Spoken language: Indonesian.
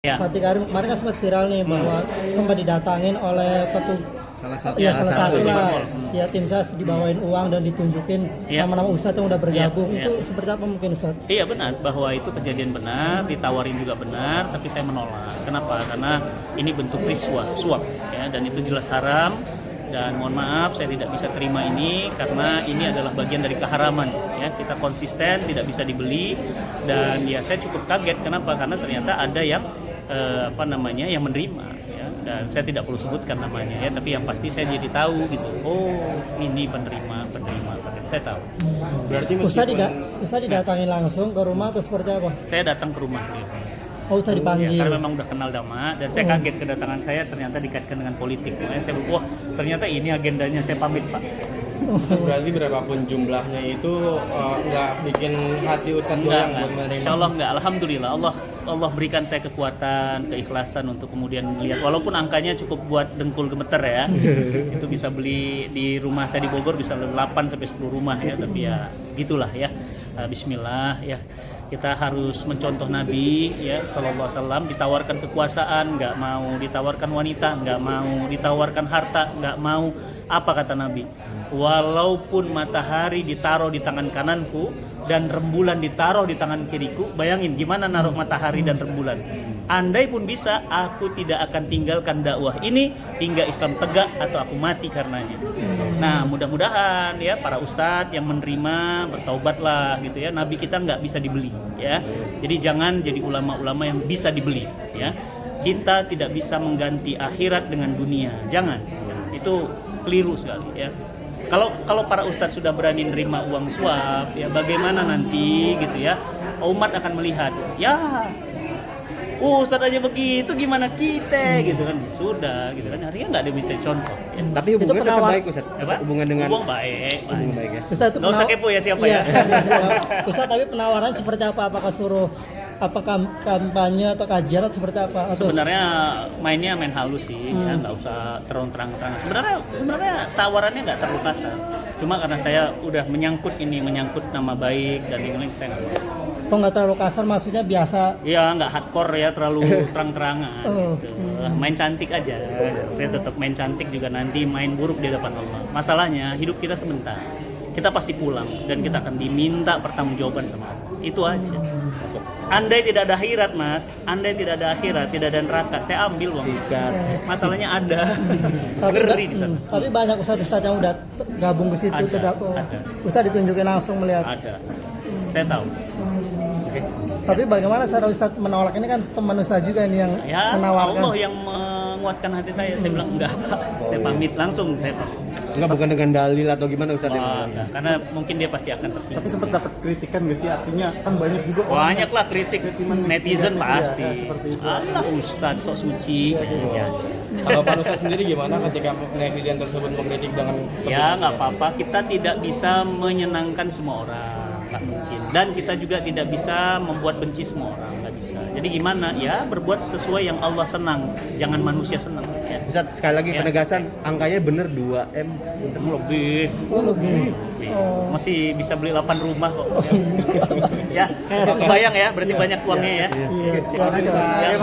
Ya. Fatih Karim kemarin kan sempat viral nih bahwa sempat didatangin oleh salah satu lah ya tim SAS dibawain uang dan ditunjukin nama-nama ustadz yang udah bergabung. Itu seperti apa mungkin Ustadz? Iya benar bahwa itu kejadian benar, ditawarin juga benar, tapi saya menolak. Kenapa? Karena ini bentuk riswah, suap ya, dan itu jelas haram. Dan mohon maaf saya tidak bisa terima ini karena ini adalah bagian dari keharaman ya. Kita konsisten, tidak bisa dibeli, dan ya saya cukup kaget. Kenapa? Karena ternyata ada yang yang menerima ya, dan saya tidak perlu sebutkan namanya ya, tapi yang pasti saya jadi tahu gitu. Oh, ini penerima, saya tahu. Berarti Ustadz didatangin langsung ke rumah atau seperti apa? Saya datang ke rumah dia. Oh, Ustadz dipanggil. Ya, karena memang udah kenal lama dan saya kaget kedatangan saya ternyata dikaitkan dengan politik. Makanya saya wah, ternyata ini agendanya, saya pamit, Pak. Berarti berapapun jumlahnya itu nggak bikin hati Ustadz goyang buat menerima? Insya Allah nggak, alhamdulillah Allah berikan saya kekuatan, keikhlasan untuk kemudian melihat, walaupun angkanya cukup buat dengkul gemeter ya. Itu bisa beli di rumah saya di Bogor bisa 8 sampai 10 rumah ya, tapi ya gitulah ya. Bismillah ya. Kita harus mencontoh Nabi ya sallallahu alaihi wasallam, ditawarkan kekuasaan nggak mau, ditawarkan wanita nggak mau, ditawarkan harta nggak mau. Apa kata Nabi? Walaupun matahari ditaruh di tangan kananku dan rembulan ditaruh di tangan kiriku, bayangin gimana naruh matahari dan rembulan. Andai pun bisa, aku tidak akan tinggalkan dakwah ini hingga Islam tegak atau aku mati karenanya. Nah, mudah-mudahan ya para ustadz yang menerima bertaubatlah gitu ya. Nabi kita nggak bisa dibeli ya. Jadi jangan jadi ulama-ulama yang bisa dibeli ya. Kita tidak bisa mengganti akhirat dengan dunia. Jangan. Itu keliru sekali ya. Kalau para ustadz sudah berani nerima uang suap, ya bagaimana nanti gitu ya? Umat akan melihat, ya, ustadz aja begitu, gimana kita gitu kan? Sudah gitu kan? Akhirnya nggak ada bisa contoh. Ya. Tapi hubungan tetap baik Ustadz. Hubungan dengan hubungan baik ya. Ustadz, nggak usah kepo ya siapa ya. Ustadz, tapi penawaran seperti apa? Apakah suruh kampanye atau kajian atau seperti apa? Sebenarnya mainnya main halus sih, ya nggak usah terang-terangan. Sebenarnya tawarannya nggak terlalu kasar. Cuma karena saya udah menyangkut nama baik dan yang lain saya nggak mau. Oh, nggak terlalu kasar, maksudnya biasa? Iya, nggak hardcore ya, terlalu terang-terangan. Gitu. Main cantik aja. Saya tetap main cantik juga nanti main buruk di depan Allah. Masalahnya hidup kita sebentar. Kita pasti pulang dan kita akan diminta pertanggungjawaban sama Allah. Itu aja. Andai tidak ada akhirat, Mas. Andai tidak ada akhirat, tidak ada neraka, saya ambil uang. Masalahnya ada. Ngeri di sana. Tapi banyak ustadz yang udah gabung ke situ, ada. Ustadz ditunjukin langsung melihat. Ada. Saya tahu. Okay. Tapi bagaimana cara ustadz menolak ini, kan teman ustadz juga ini yang menawarkan. Allah yang menguatkan hati saya. Saya bilang enggak. Saya pamit langsung, saya pamit. Enggak, bukan dengan dalil atau gimana Ustadz? Karena mungkin dia pasti akan tersinggung. Tapi sempat dapat kritikan nggak sih? Artinya kan banyak juga banyak lah kritik netizen pasti. Ya, seperti itu. Allah Ustadz sok suci. Biasa. Kalau Pak Ustadz sendiri gimana ketika netizen tersebut mengkritik dengan ya nggak apa-apa, kita tidak bisa menyenangkan semua orang, nggak mungkin. Dan kita juga tidak bisa membuat benci semua orang, nggak bisa. Jadi gimana? Ya berbuat sesuai yang Allah senang, jangan manusia senang. Ya. Ustadz, sekali lagi penegasan, angkanya bener 2M. Lebih. Masih bisa beli 8 rumah kok. Ya, bayang ya, berarti banyak uangnya ya. Iya.